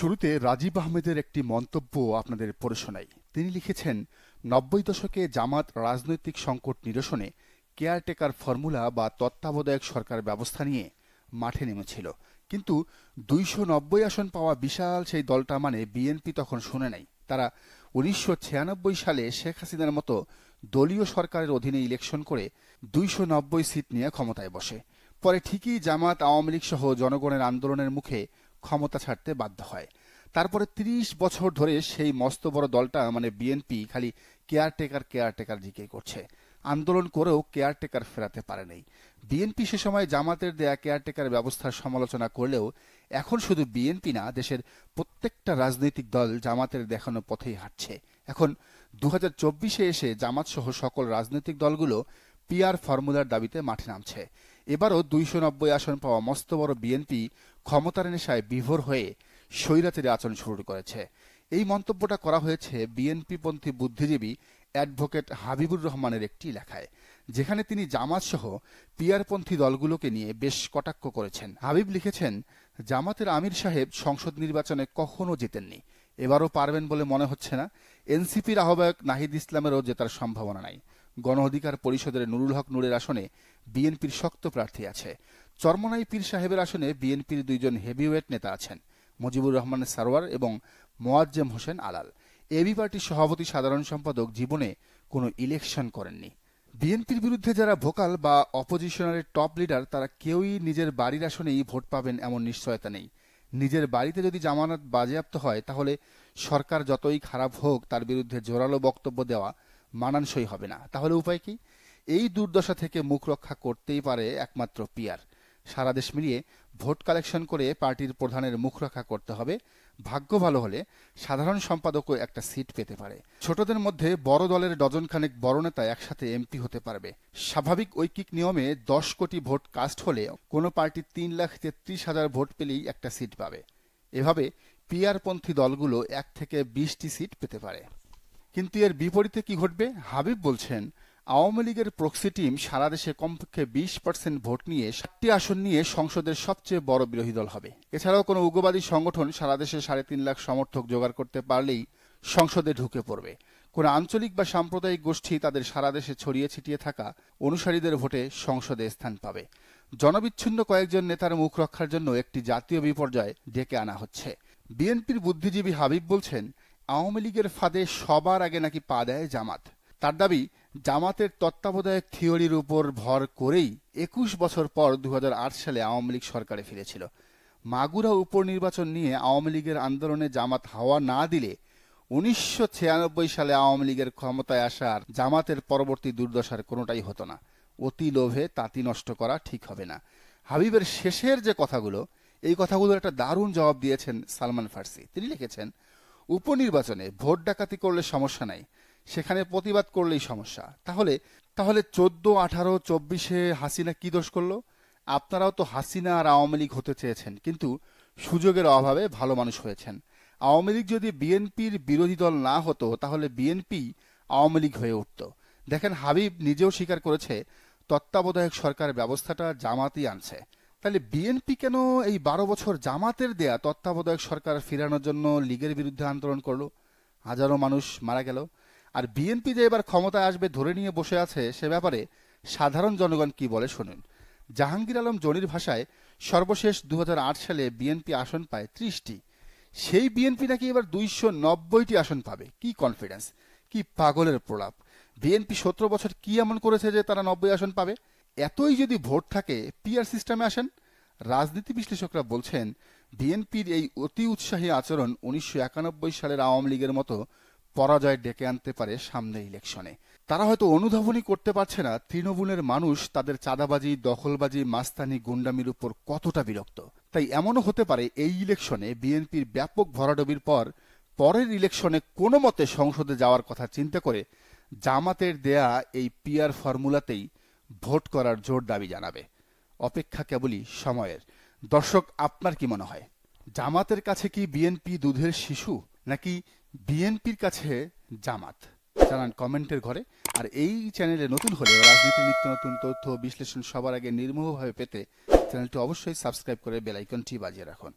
শুরুতে রাজীব আহমেদের একটি মন্তব্য আপনাদের পড়ে শোনাই। তিনি লিখেছেন, ৯০ দশকে জামাত রাজনৈতিক সংকট নিরসনে কেয়ারটেকার ফর্মুলা বা তত্ত্বাবধায়ক সরকার ব্যবস্থা নিয়ে মাঠে নেমেছিল। কিন্তু ২৯০ আসন পাওয়া বিশাল সেই দলটা মানে বিএনপি তখন শুনে নাই। তারা ১৯৯৬ সালে শেখ হাসিনার মতো দলীয় সরকারের অধীনে ইলেকশন করে ২৯০ সিট নিয়ে ক্ষমতায় বসে। পরে ঠিকই জামাত, আওয়ামী লীগ সহ জনগণের আন্দোলনের মুখে ক্ষমতা ছাড়তে বাধ্য হয়। তারপরে ৩০ বছর ধরে সেই মস্ত বড় দলটা মানে বিএনপি খালি কেয়ারটেকার জিকে করছে। আন্দোলন করেও কেয়ারটেকার ফেরাতে পারে নাই। বিএনপি সে সময় জামাতের দেয়া কেয়ারটেকার ব্যবস্থার সমালোচনা করলেও এখন শুধু বিএনপি না, দেশের প্রত্যেকটা রাজনৈতিক দল জামাতের দেখানো পথেই হাঁটছে। এখন ২০২৪-এ এসে জামাত সহ সকল রাজনৈতিক দলগুলো পিআর ফর্মুলার দাবিতে মাঠে নামছে। এবারও ২৯০ আসন পাওয়া মস্ত বড় বিএনপি ক্ষমতার নেশায় বিভোর হয়ে স্বৈরাচারী আচরণ শুরু করেছে। এই মন্তব্যটা করা হয়েছে বিএনপিপন্থী বুদ্ধিজীবী অ্যাডভোকেট হাবিবুর রহমানের একটি লেখায়, যেখানে তিনি জামাত সহ পিআরপন্থী দলগুলোকে নিয়ে বেশ কটাক্ষ করেছেন। হাবিব লিখেছেন, জামাতের আমির সাহেব সংসদ নির্বাচনে কখনো জেতেননি, এবারও পারবেন বলে মনে হচ্ছে না। এনসিপির আহ্বায়ক নাহিদ ইসলামেরও জেতার সম্ভাবনা নাই। গণ অধিকার পরিষদের নুরুল হক নূরের আসনে বিএনপির শক্ত প্রার্থী আছে। চরমনাই পীর সাহেবের আসনে বিএনপির দুইজন হেভিওয়েট নেতা আছেন, মুজিবুর রহমান সারোয়ার এবং মোয়াজ্জেম হোসেন আলাল। এবি পার্টির সভাপতি সাধারণ সম্পাদক জীবনে কোনো ইলেকশন করেননি। বিএনপির বিরুদ্ধে যারা ভোকাল বা অপোজিশনের টপ লিডার, তারা কেউই নিজের বাড়ির আসনেই ভোট পাবেন এমন নিশ্চয়তা নেই। নিজের বাড়িতে যদি জামানত বাজেয়াপ্ত হয়, তাহলে সরকার যতই খারাপ হোক তার বিরুদ্ধে জোরালো বক্তব্য দেওয়া মানানসই হবে না। তাহলে উপায় কি? এই দুর্দশা থেকে মুখ রক্ষা করতেই পারে একমাত্র পিআর। সারা দেশ মিলিয়ে ভোট কালেকশন করে পার্টির প্রধানের মুখ রক্ষা করতে হবে। ভাগ্য ভালো হলে সাধারণ সম্পাদকও একটা সিট পেতে পারে। ছোটদের মধ্যে বড় দলের ডজনখানেক বড় নেতা একসাথে এমপি হতে পারবে। স্বাভাবিক ঐকিক নিয়মে ১০ কোটি ভোট কাস্ট হলে কোনো পার্টি ৩,৩৩,০০০ ভোট পেলেই একটা সিট পাবে। এভাবে পিআরপন্থী দলগুলো ১ থেকে ২০টি সিট পেতে পারে। কিন্তু এর বিপরীতে কি ঘটবে? হাবিব বলছেন, আওয়ামী লীগের প্রক্সি টিম সারা দেশে কমপক্ষে ২০% ভোট নিয়ে ৭টি আসন নিয়ে সংসদের সবচেয়ে বড় বিরোধী দল হবে। এছাড়াও কোনো উগ্রবাদী সংগঠন সারা দেশে ৩.৫ লাখ সমর্থক জোগাড় করতে পারলেই সংসদে ঢুকে পড়বে। কোনো আঞ্চলিক বা সাম্প্রদায়িক গোষ্ঠী তাদের সারা দেশে ছড়িয়ে ছিটিয়ে থাকা অনুসারীদের ভোটে সংসদে স্থান পাবে। জনবিচ্ছিন্ন কয়েকজন নেতার মুখ রক্ষার জন্য একটি জাতীয় বিপর্যয় ডেকে আনা হচ্ছে। বিএনপির বুদ্ধিজীবী হাবিব বলছেন, আওয়ামী লীগের ফাঁদে সবার আগে নাকি পা দেয় জামাত। তার দাবি, জামাতের তত্ত্বাবধায়ক থিওরির উপর ভর করেই ২১ বছর পর ২০০৮ সালে আওয়ামী লীগ সরকারে ফিরেছিল। মাগুরা উপনির্বাচন নিয়ে আওয়ামী লীগের আন্দোলনে জামাত হাওয়া না দিলে ১৯৯৬ সালে আওয়ামী লীগের ক্ষমতায় আসার জামাতের পরবর্তী দুর্দশার কোনোটাই হতো না। অতি লোভে তাঁতি নষ্ট করা ঠিক হবে না। হাবিবের শেষের যে কথাগুলো, এই কথাগুলোর একটা দারুণ জবাব দিয়েছেন সালমান ফার্সি। তিনি লিখেছেন, উপনির্বাচনে ভোট ডাকাতি করলে সমস্যা নাই, সেখানে প্রতিবাদ করলেই সমস্যা। তাহলে ১৪, ১৮, ২৪-এ হাসিনা কি দোষ করলো? আপনারাও তো হাসিনা আর আওয়ামী লীগ হতে চেয়েছেন, কিন্তু সুযোগের অভাবে ভালো মানুষ হয়েছেন। আওয়ামী লীগ যদি বিএনপির বিরোধী দল না হতো, তাহলে বিএনপি আওয়ামী লীগ হয়ে উঠত। দেখেন, হাবিব নিজেও স্বীকার করেছে তত্ত্বাবধায়ক সরকার ব্যবস্থাটা জামাতই আনছে। তাহলে বিএনপি কেন এই ১২ বছর জামাতের দেয়া তত্ত্বাবধায়ক সরকার ফেরানোর জন্য লীগের বিরুদ্ধে আন্দোলন করলো? হাজারো মানুষ মারা গেল। আর বিএনপি যে এবার ক্ষমতায় আসবে ধরে নিয়ে বসে আছে, সে ব্যাপারে সাধারণ জনগণ কি বলে শুনুন। জাহাঙ্গীর আলম জনির ভাষায়, সর্বশেষ ২০০৮ সালে বিএনপি আসন পায় ৩০টি। সেই বিএনপি নাকি এবার ২৯০টি আসন পাবে। কি কনফিডেন্স, কি পাগলের প্রলাপ! বিএনপি ১৭ বছর কি এমন করেছে যে তারা ৯০ আসন পাবে? এতই যদি ভোট থাকে, পিআর সিস্টেমে আসেন। রাজনীতি বিশ্লেষকরা বলছেন, বিএনপির এই অতি উৎসাহী আচরণ ১৯৯১ সালের আওয়ামী লীগের মতো পরাজয় ডেকে আনতে পারে সামনের ইলেকশনে। তারা হয়তো অনুধাবনই করতে পারছে না তৃণমূলের মানুষ তাদের চাঁদাবাজি, দখলবাজি, মাস্তানি, গুন্ডামির উপর কতটা বিরক্ত। তাই এমনও হতে পারে এই ইলেকশনে বিএনপির ব্যাপক ভরাডুবির পর পরের ইলেকশনে কোনো মতে সংসদে যাওয়ার কথা চিন্তা করে জামাতের দেয়া এই পিআর ফর্মুলাতেই ভোট করার জোর দাবি জানাবে। অপেক্ষা কেবলই সময়ের। দর্শক, আপনার কি মনে হয়, জামাতের কাছে কি বিএনপি দুধের শিশু, নাকি বিএনপির কাছে জামাত? জানান কমেন্টের ঘরে। আর এই চ্যানেলে নতুন হলে রাজনীতির নিত্য নতুন তথ্য বিশ্লেষণ সবার আগে নির্মোহভাবে পেতে চ্যানেলটি অবশ্যই সাবস্ক্রাইব করে বেল আইকনটি বাজিয়ে রাখুন।